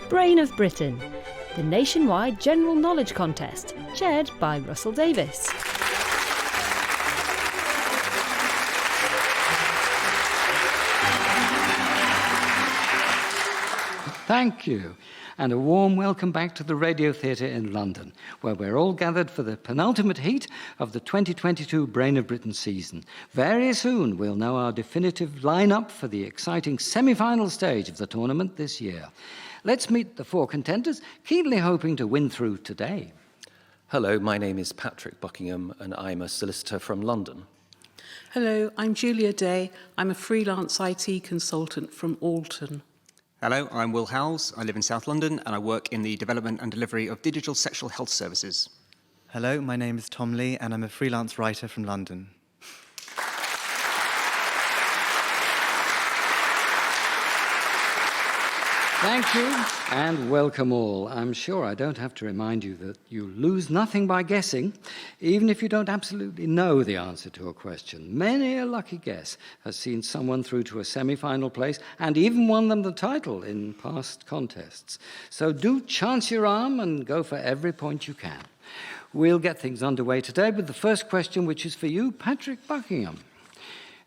Brain of Britain, the nationwide general knowledge contest, chaired by Russell Davis. Thank you, and a warm welcome back to the Radio Theatre in London, where we're all gathered for the penultimate heat of the 2022 Brain of Britain season. Very soon we'll know our definitive line-up for the exciting semi-final stage of the tournament this year. Let's meet the four contenders, keenly hoping to win through today. Hello, my name is Patrick Buckingham, and I'm a solicitor from London. Hello, I'm Julia Day. I'm a freelance IT consultant from Alton. Hello, I'm Will Howells. I live in South London and I work in the development and delivery of digital sexual health services. Hello, my name is Tom Lee and I'm a freelance writer from London. Thank you, and welcome all. I'm sure I don't have to remind you that you lose nothing by guessing, even if you don't absolutely know the answer to a question. Many a lucky guess has seen someone through to a semi-final place and even won them the title in past contests. So do chance your arm and go for every point you can. We'll get things underway today with the first question, which is for you, Patrick Buckingham.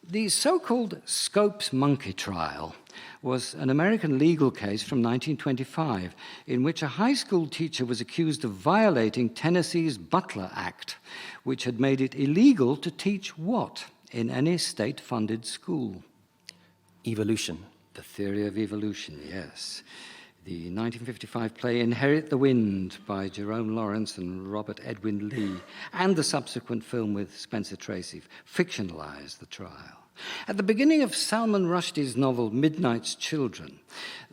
The so-called Scopes Monkey trial was an American legal case from 1925 in which a high school teacher was accused of violating Tennessee's Butler Act, which had made it illegal to teach what in any state-funded school? Evolution. The theory of evolution, yes. The 1955 play Inherit the Wind by Jerome Lawrence and Robert Edwin Lee, and the subsequent film with Spencer Tracy fictionalized the trial. At the beginning of Salman Rushdie's novel Midnight's Children,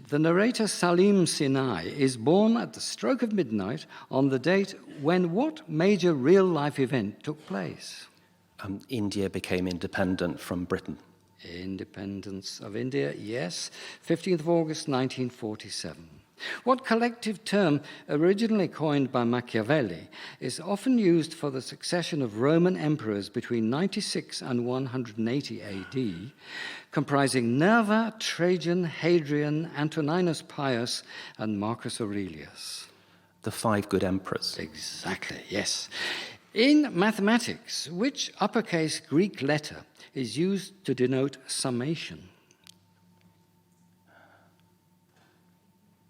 the narrator Salim Sinai is born at the stroke of midnight on the date when what major real-life event took place? India became independent from Britain. Independence of India, yes, 15th of August 1947. What collective term, originally coined by Machiavelli, is often used for the succession of Roman emperors between 96 and 180 AD, comprising Nerva, Trajan, Hadrian, Antoninus Pius, and Marcus Aurelius? The five good emperors. Exactly, yes. In mathematics, which uppercase Greek letter is used to denote summation?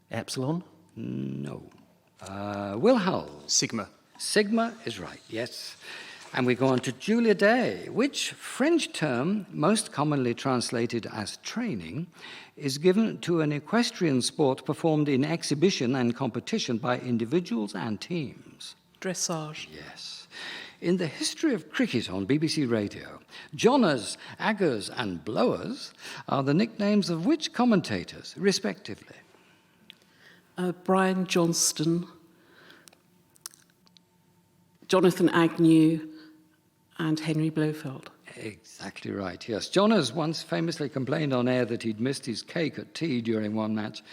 Epsilon? No. Will Howells? Sigma. Sigma is right, yes. And we go on to Julia Day. Which French term, most commonly translated as training, is given to an equestrian sport performed in exhibition and competition by individuals and teams? Dressage. Yes. In the history of cricket on BBC Radio, Johners, Aggers, and Blowers are the nicknames of which commentators, respectively? Brian Johnston, Jonathan Agnew, and Henry Blofeld. Exactly right, yes. Johners once famously complained on air that he'd missed his cake at tea during one match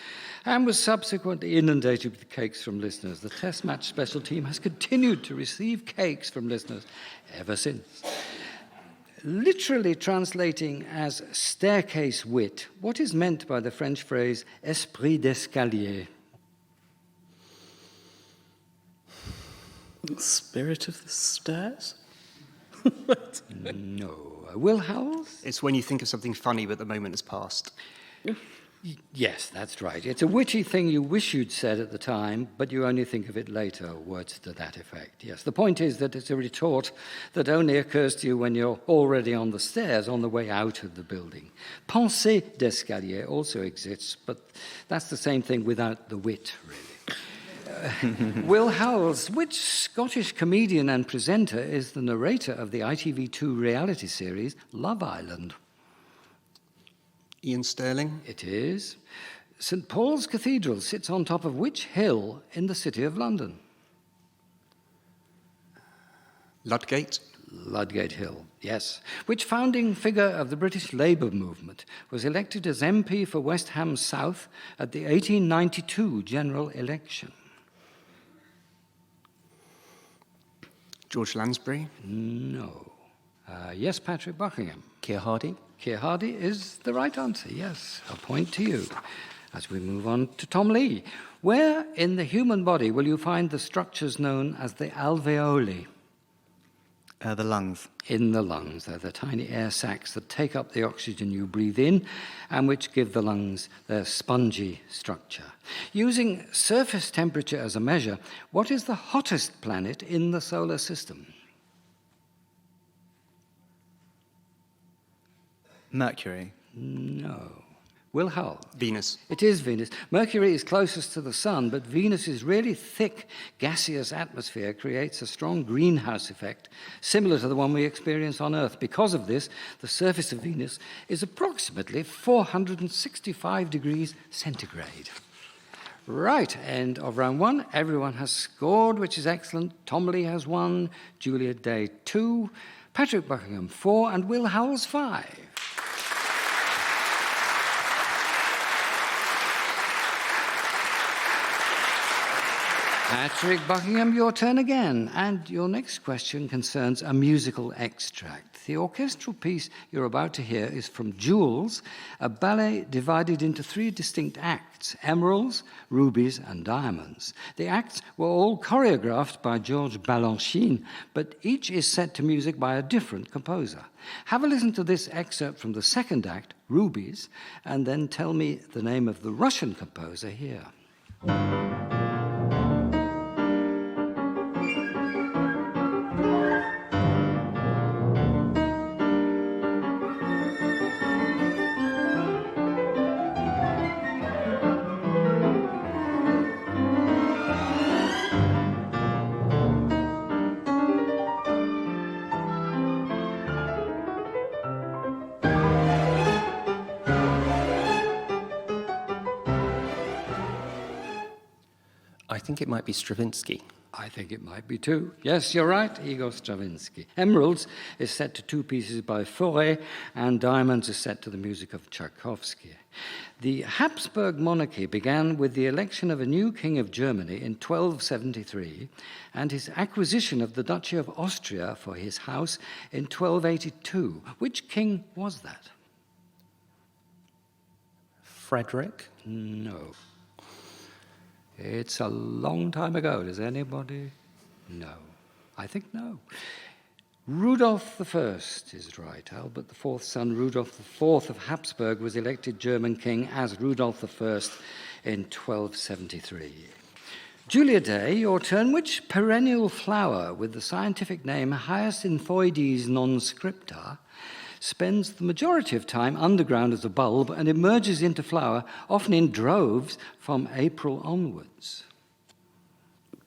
and was subsequently inundated with cakes from listeners. The Test match special team has continued to receive cakes from listeners ever since. Literally translating as staircase wit, what is meant by the French phrase esprit d'escalier? Spirit of the stairs? No. Will Howells? It's when you think of something funny but the moment has passed. Yes, that's right. It's a witty thing you wish you'd said at the time, but you only think of it later, words to that effect. Yes, the point is that it's a retort that only occurs to you when you're already on the stairs on the way out of the building. Pensée d'escalier also exists, but that's the same thing without the wit, really. Will Howells, which Scottish comedian and presenter is the narrator of the ITV2 reality series Love Island? Ian Sterling. It is. St Paul's Cathedral sits on top of which hill in the City of London? Ludgate. Ludgate Hill, yes. Which founding figure of the British Labour movement was elected as MP for West Ham South at the 1892 general election? George Lansbury. No. Yes, Patrick Buckingham. Keir Hardie? Keir Hardy is the right answer, yes. A point to you. As we move on to Tom Lee. Where in the human body will you find the structures known as the alveoli? The lungs. In the lungs. They're the tiny air sacs that take up the oxygen you breathe in and which give the lungs their spongy structure. Using surface temperature as a measure, what is the hottest planet in the solar system? Mercury. No. Will Howell? Venus. It is Venus. Mercury is closest to the sun, but Venus's really thick gaseous atmosphere creates a strong greenhouse effect, similar to the one we experience on Earth. Because of this, the surface of Venus is approximately 465 degrees centigrade. Right, end of round one. Everyone has scored, which is excellent. Tom Lee has 1, Julia Day 2, Patrick Buckingham 4, and Will Howells 5. Patrick Buckingham, your turn again. And your next question concerns a musical extract. The orchestral piece you're about to hear is from Jewels, a ballet divided into 3 distinct acts: emeralds, rubies, and diamonds. The acts were all choreographed by Georges Balanchine, but each is set to music by a different composer. Have a listen to this excerpt from the second act, Rubies, and then tell me the name of the Russian composer here. I think it might be Stravinsky. I think it might be too. Yes, you're right, Igor Stravinsky. Emeralds is set to 2 pieces by Fauré, and Diamonds is set to the music of Tchaikovsky. The Habsburg monarchy began with the election of a new king of Germany in 1273 and his acquisition of the Duchy of Austria for his house in 1282. Which king was that? Frederick? No. It's a long time ago. Does anybody? No. I think no. Rudolph I is right. Albert IV's son, Rudolph IV of Habsburg, was elected German king as Rudolph I in 1273. Julia Day, your turn. Which perennial flower with the scientific name Hyacinthioides non-scripta spends the majority of time underground as a bulb and emerges into flower, often in droves, from April onwards?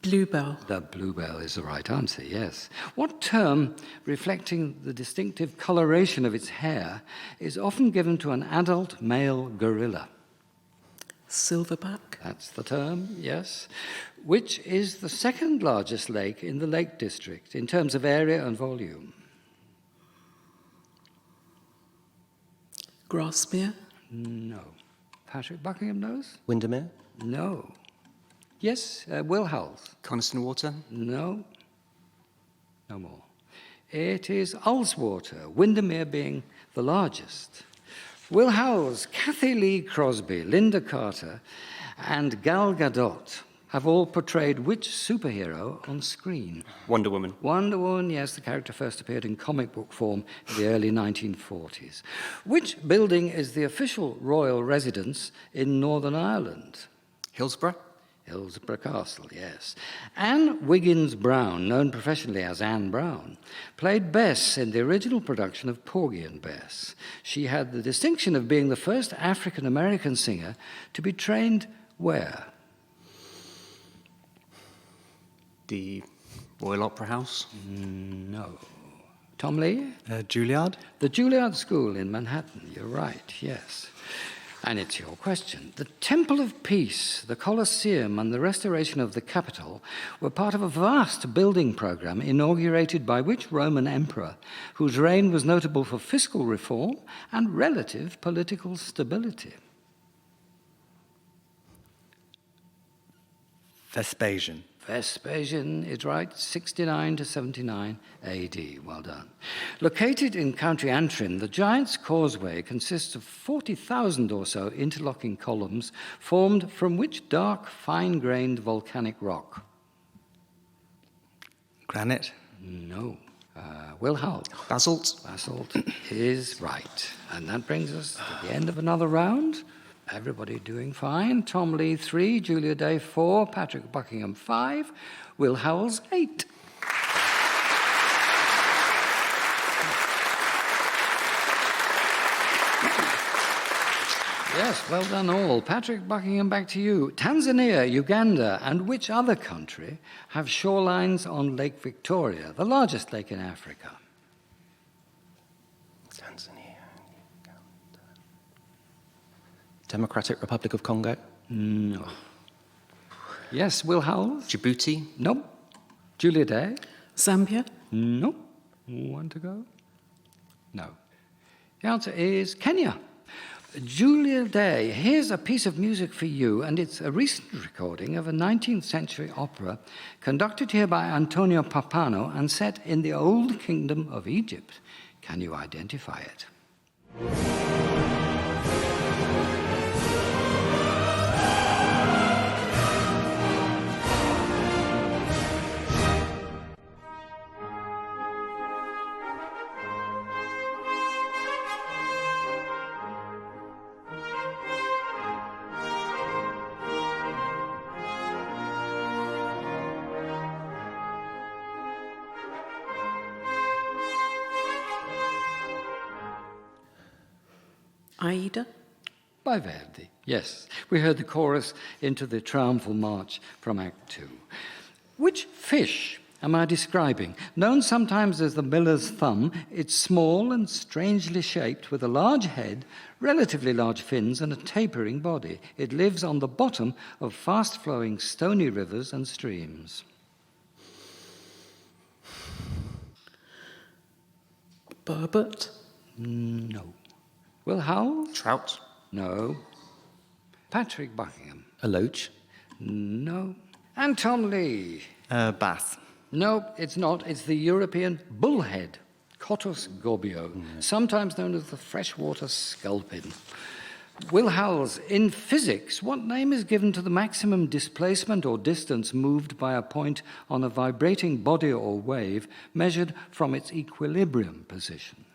Bluebell. The bluebell is the right answer, yes. What term, reflecting the distinctive coloration of its hair, is often given to an adult male gorilla? Silverback. That's the term, yes. Which is the second largest lake in the Lake District in terms of area and volume? Grasmere. No. Patrick Buckingham knows? Windermere? No. Yes, Will Howells? Coniston Water. No. No more. It is Ullswater, Windermere being the largest. Will Howells, Cathy Lee Crosby, Linda Carter, and Gal Gadot have all portrayed which superhero on screen? Wonder Woman. Wonder Woman, yes, the character first appeared in comic book form in the early 1940s. Which building is the official royal residence in Northern Ireland? Hillsborough. Hillsborough Castle, yes. Anne Wiggins Brown, known professionally as Anne Brown, played Bess in the original production of Porgy and Bess. She had the distinction of being the first African-American singer to be trained where? The Royal Opera House. No. Tom Lee? Juilliard. The Juilliard School in Manhattan. You're right, yes. And it's your question. The Temple of Peace, the Colosseum, and the restoration of the Capitol were part of a vast building program inaugurated by which Roman emperor, whose reign was notable for fiscal reform and relative political stability? Vespasian. Vespasian is right, 69 to 79 AD. Well done. Located in County Antrim, the Giant's Causeway consists of 40,000 or so interlocking columns formed from which dark, fine-grained volcanic rock? Granite. No. Will Howells. Basalt. Basalt is right. And that brings us to the end of another round. Everybody doing fine. Tom Lee, 3. Julia Day, 4. Patrick Buckingham, 5. Will Howells, 8. Yes, well done all. Patrick Buckingham, back to you. Tanzania, Uganda, and which other country have shorelines on Lake Victoria, the largest lake in Africa? Tanzania, Uganda. Democratic Republic of Congo? No. Yes, Will Howells? Djibouti. Nope. Julia Day? Zambia? Nope. 1 to go? No. The answer is Kenya. Julia Day, here's a piece of music for you, and it's a recent recording of a 19th century opera conducted here by Antonio Papano and set in the Old Kingdom of Egypt. Can you identify it? Aida? By Verdi, yes. We heard the chorus into the triumphal march from Act 2. Which fish am I describing? Known sometimes as the miller's thumb, it's small and strangely shaped with a large head, relatively large fins, and a tapering body. It lives on the bottom of fast-flowing stony rivers and streams. Burbot? No. Will Howells? Trout. No. Patrick Buckingham? A loach? No. And Tom Lee? Bass. No, it's not. It's the European bullhead, Cotus gobio, sometimes known as the freshwater sculpin. Will Howells, in physics, what name is given to the maximum displacement or distance moved by a point on a vibrating body or wave measured from its equilibrium position?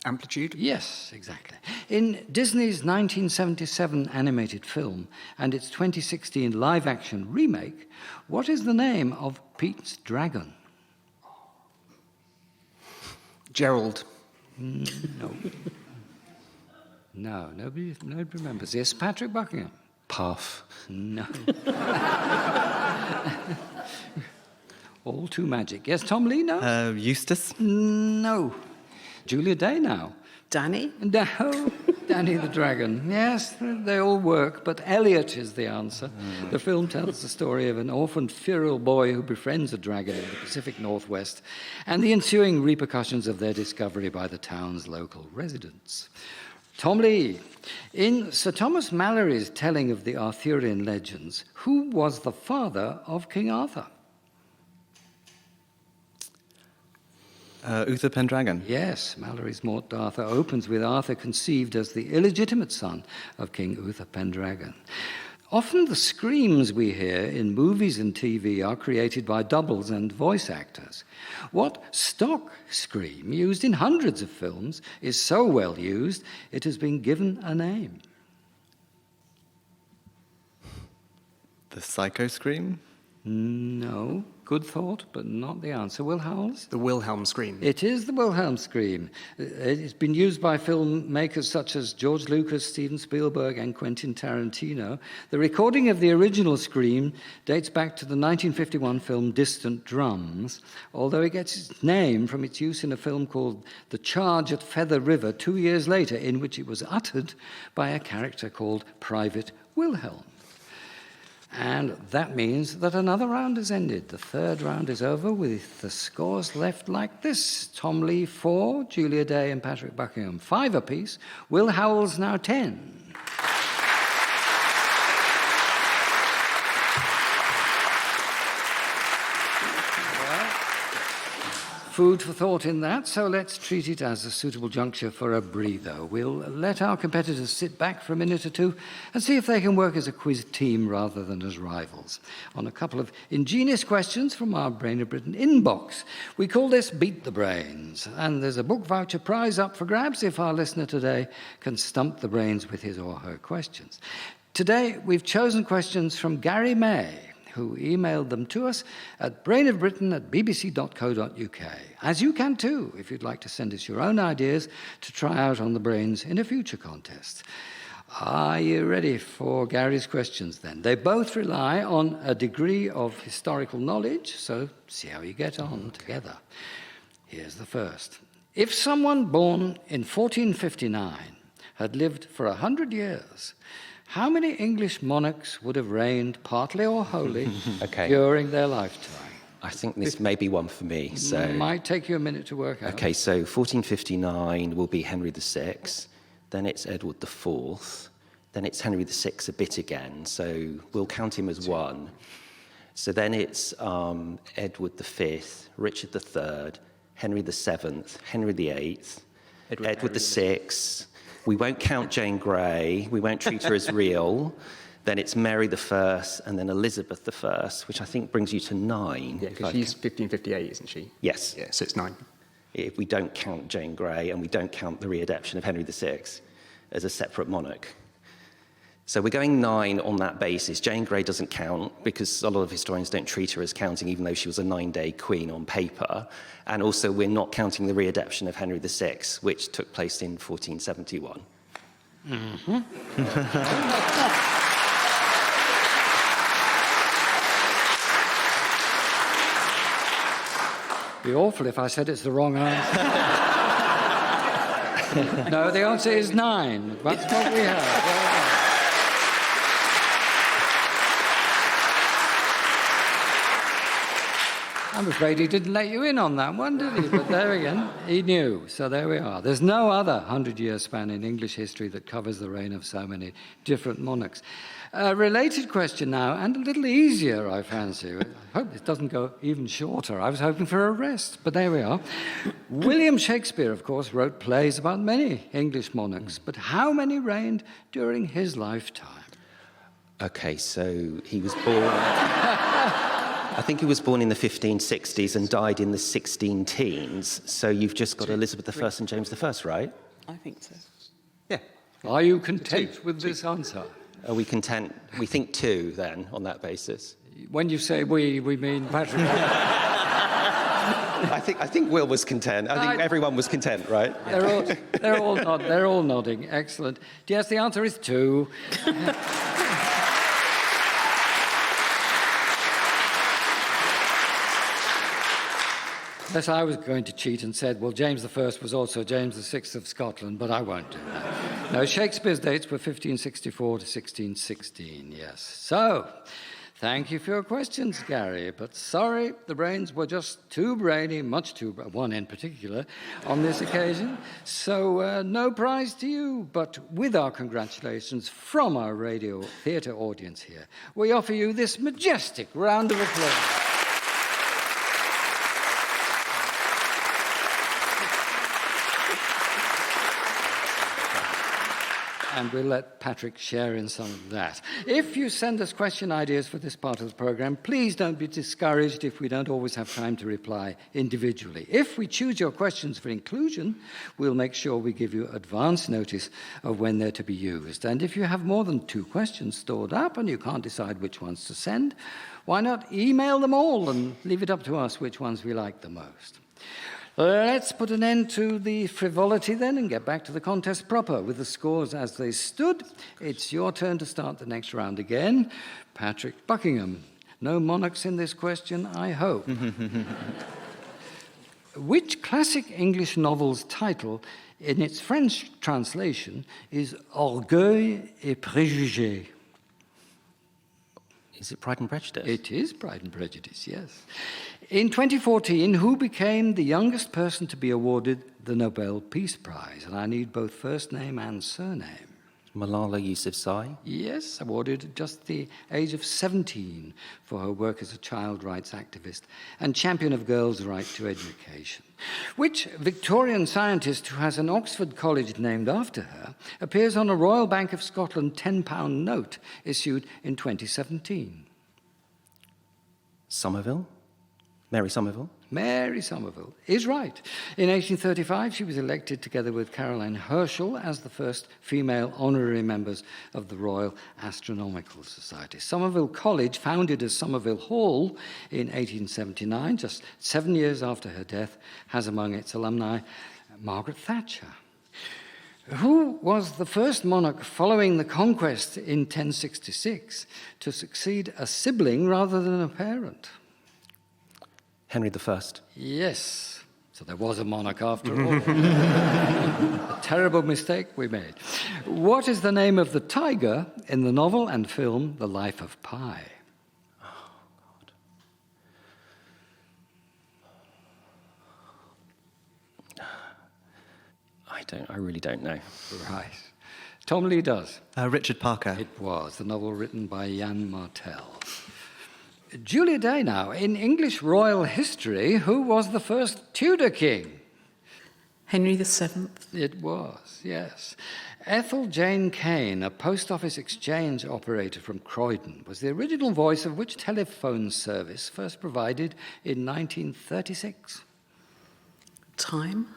Amplitude. Yes, exactly. In Disney's 1977 animated film and its 2016 live-action remake, what is the name of Pete's dragon? Gerald. No. No, nobody remembers. Yes, Patrick Buckingham? Path. No. All too magic. Yes, Tom Lee, no? Eustace. No. Julia Day now? Danny? No. Danny the Dragon. Yes, they all work, but Elliot is the answer. The film tells the story of an orphaned feral boy who befriends a dragon in the Pacific Northwest and the ensuing repercussions of their discovery by the town's local residents. Tom Lee, in Sir Thomas Malory's telling of the Arthurian legends, who was the father of King Arthur? Uther Pendragon. Yes, Malory's Morte d'Arthur opens with Arthur conceived as the illegitimate son of King Uther Pendragon. Often the screams we hear in movies and TV are created by doubles and voice actors. What stock scream, used in hundreds of films, is so well used it has been given a name? The Psycho Scream. No. Good thought, but not the answer. Will Howells? The Wilhelm scream. It is the Wilhelm scream. It's been used by filmmakers such as George Lucas, Steven Spielberg, and Quentin Tarantino. The recording of the original scream dates back to the 1951 film Distant Drums, although it gets its name from its use in a film called The Charge at Feather River 2 years later, in which it was uttered by a character called Private Wilhelm. And that means that another round has ended. The third round is over with the scores left like this. Tom Lee 4, Julia Day and Patrick Buckingham 5 apiece. Will Howells now 10. food for thought in that, so let's treat it as a suitable juncture for a breather. We'll let our competitors sit back for a minute or two and see if they can work as a quiz team rather than as rivals on a couple of ingenious questions from our Brain of Britain inbox. We call this Beat the Brains, and there's a book voucher prize up for grabs if our listener today can stump the brains with his or her questions. Today, we've chosen questions from Gary May, who emailed them to us at brainofbritain@bbc.co.uk. As you can too, if you'd like to send us your own ideas to try out on the brains in a future contest. Are you ready for Gary's questions then? They both rely on a degree of historical knowledge, so see how you get on together. Here's the first. If someone born in 1459 had lived for 100 years, how many English monarchs would have reigned, partly or wholly, during their lifetime? I think this may be one for me. So It might take you a minute to work out. Okay, so 1459 will be Henry VI, then it's Edward IV, then it's Henry VI a bit again, so we'll count him as one. So then it's Edward V, Richard III, Henry VII, Henry VIII, Edward VI. We won't count Jane Grey, we won't treat her as real. Then it's Mary I, and then Elizabeth I, which I think brings you to 9. Yeah, because she's 1558, isn't she? Yes. Yeah, so it's 9. If we don't count Jane Grey and we don't count the readaptation of Henry VI as a separate monarch. So we're going 9 on that basis. Jane Grey doesn't count because a lot of historians don't treat her as counting, even though she was a 9-day queen on paper. And also we're not counting the readaptation of Henry VI, which took place in 1471. Mm-hmm. It'd be awful if I said it's the wrong answer. No, the answer is 9. That's what we have. Well done. I'm afraid he didn't let you in on that one, did he? But there again, he knew. So there we are. There's no other 100-year span in English history that covers the reign of so many different monarchs. A related question now, and a little easier, I fancy. I hope this doesn't go even shorter. I was hoping for a rest, but there we are. William Shakespeare, of course, wrote plays about many English monarchs, but how many reigned during his lifetime? Okay, so he was born... I think he was born in the 1560s and died in the 16 teens. So you've just got Elizabeth I and James I, right? I think so. Yeah. Are you content with this answer? Are we content? We think 2 then, on that basis. When you say we mean Patrick. I think Will was content. I think everyone was content, right? They're all nodding. Excellent. Yes, the answer is 2. Yes, I was going to cheat and said, well, James I was also James VI of Scotland, but I won't do that. No, Shakespeare's dates were 1564 to 1616, yes. So, thank you for your questions, Gary, but sorry, the brains were just too brainy, much too, one in particular, on this occasion. So, no prize to you, but with our congratulations from our radio theatre audience here, we offer you this majestic round of applause. And we'll let Patrick share in some of that. If you send us question ideas for this part of the programme, please don't be discouraged if we don't always have time to reply individually. If we choose your questions for inclusion, we'll make sure we give you advance notice of when they're to be used. And if you have more than 2 questions stored up and you can't decide which ones to send, why not email them all and leave it up to us which ones we like the most. Let's put an end to the frivolity then and get back to the contest proper with the scores as they stood. It's your turn to start the next round again. Patrick Buckingham. No monarchs in this question, I hope. Which classic English novel's title in its French translation is Orgueil et Préjugés? Is it Pride and Prejudice? It is Pride and Prejudice, yes. In 2014, who became the youngest person to be awarded the Nobel Peace Prize? And I need both first name and surname. Malala Yousafzai. Yes, awarded at just the age of 17 for her work as a child rights activist and champion of girls' right to education. Which Victorian scientist who has an Oxford college named after her appears on a Royal Bank of Scotland £10 note issued in 2017? Somerville? Mary Somerville? Mary Somerville is right. In 1835, she was elected together with Caroline Herschel as the first female honorary members of the Royal Astronomical Society. Somerville College, founded as Somerville Hall in 1879, just 7 years after her death, has among its alumni Margaret Thatcher. Who was the first monarch following the conquest in 1066 to succeed a sibling rather than a parent? Henry I. Yes. So there was a monarch after all. A terrible mistake we made. What is the name of the tiger in the novel and film The Life of Pi? I really don't know. Right. Tom Lee does. Richard Parker. It was the novel written by Jan Martel. Julia Day now. In English royal history, who was the first Tudor king? Henry VII. It was, yes. Ethel Jane Kane, a post office exchange operator from Croydon, was the original voice of which telephone service first provided in 1936? Time.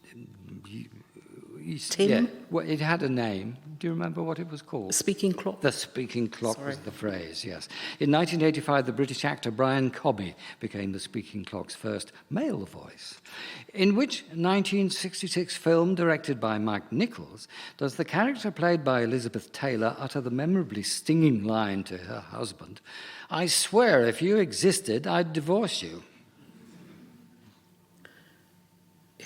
Tim? Tim? Yeah, well, it had a name. Do you remember what it was called? Speaking clock. The speaking clock Sorry. was the phrase, yes. In 1985, the British actor Brian Cobby became the speaking clock's first male voice. In which 1966 film directed by Mike Nichols does the character played by Elizabeth Taylor utter the memorably stinging line to her husband, "I swear if you existed, I'd divorce you"?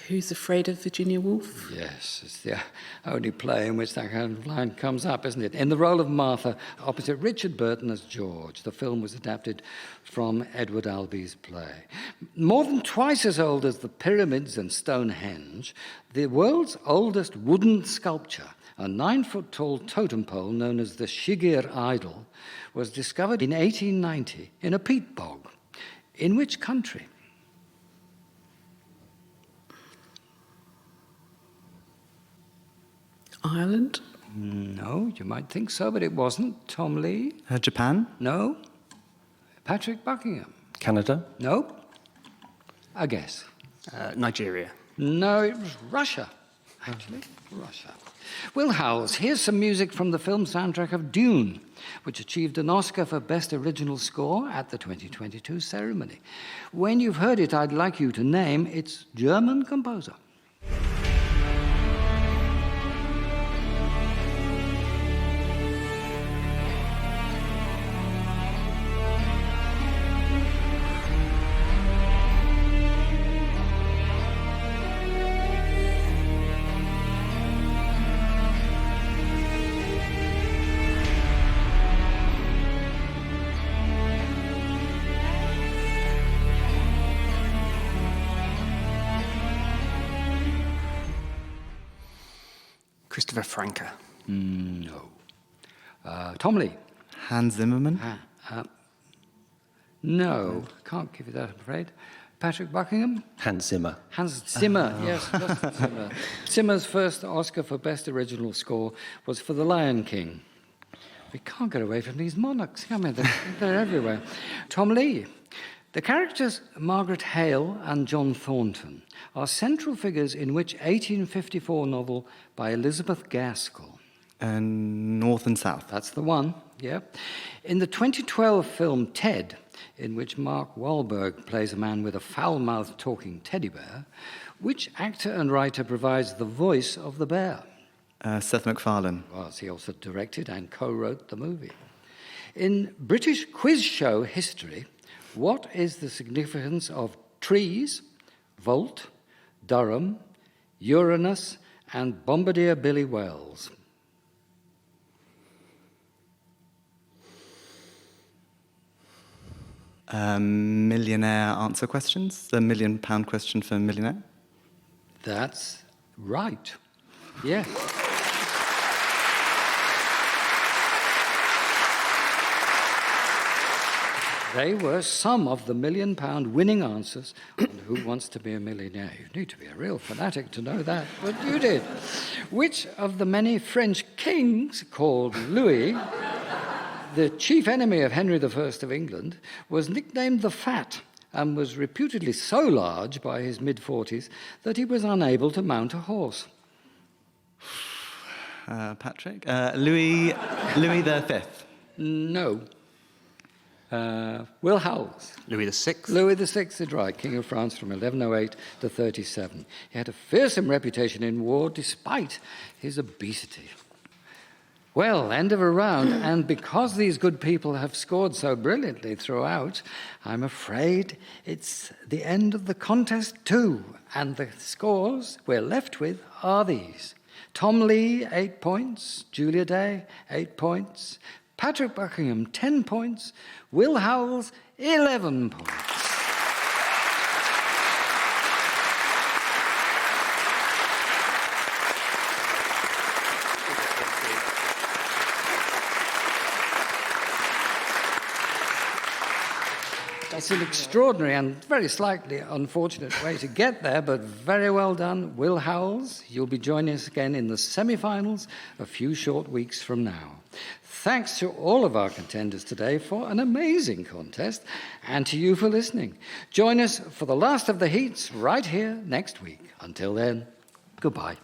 Who's Afraid of Virginia Woolf? Yes, it's the only play in which that kind of line comes up, isn't it? In the role of Martha, opposite Richard Burton as George. The film was adapted from Edward Albee's play. More than twice as old as the pyramids and Stonehenge, the world's oldest wooden sculpture, a 9-foot-tall totem pole known as the Shigir Idol, was discovered in 1890 in a peat bog. In which country? Ireland? No, you might think so, but it wasn't. Tom Lee? Japan? No. Patrick Buckingham? Canada? No. A guess. Nigeria. No, it was Russia, actually. Russia. Will Howells, here's some music from the film soundtrack of Dune, which achieved an Oscar for Best Original Score at the 2022 ceremony. When you've heard it, I'd like you to name its German composer. Christopher Franke. No. Tom Lee? Hans Zimmerman? No, can't give you that, I'm afraid. Patrick Buckingham? Hans Zimmer. Hans Zimmer, yes, just Zimmer. Zimmer's first Oscar for Best Original Score was for The Lion King. We can't get away from these monarchs, can we? They're everywhere. Tom Lee. The characters Margaret Hale and John Thornton are central figures in which 1854 novel by Elizabeth Gaskell? North and South. That's the one, yeah. In the 2012 film Ted, in which Mark Wahlberg plays a man with a foul-mouthed talking teddy bear, which actor and writer provides the voice of the bear? Seth MacFarlane. He also directed and co-wrote the movie. In British quiz show history, what is the significance of trees, Volt, Durham, Uranus, and Bombardier Billy Wells? Millionaire answer questions? The £1 million question for millionaire? That's right. Yes. They were some of the £1 million winning answers on Who Wants to Be a Millionaire. You need to be a real fanatic to know that, but you did. Which of the many French kings called Louis, the chief enemy of Henry I of England, was nicknamed the Fat and was reputedly so large by his mid-40s that he was unable to mount a horse? Patrick? Louis V. No. Will Howells. Louis VI. Louis VI is right, King of France from 1108 to 37. He had a fearsome reputation in war despite his obesity. Well, end of a round, and because these good people have scored so brilliantly throughout, I'm afraid it's the end of the contest too. And the scores we're left with are these. Tom Lee, 8 points. Julia Day, 8 points. Patrick Buckingham, 10 points. Will Howells, 11 points. It's an extraordinary and very slightly unfortunate way to get there, but very well done. Will Howells, you'll be joining us again in the semi-finals a few short weeks from now. Thanks to all of our contenders today for an amazing contest, and to you for listening. Join us for the last of the heats right here next week. Until then, goodbye.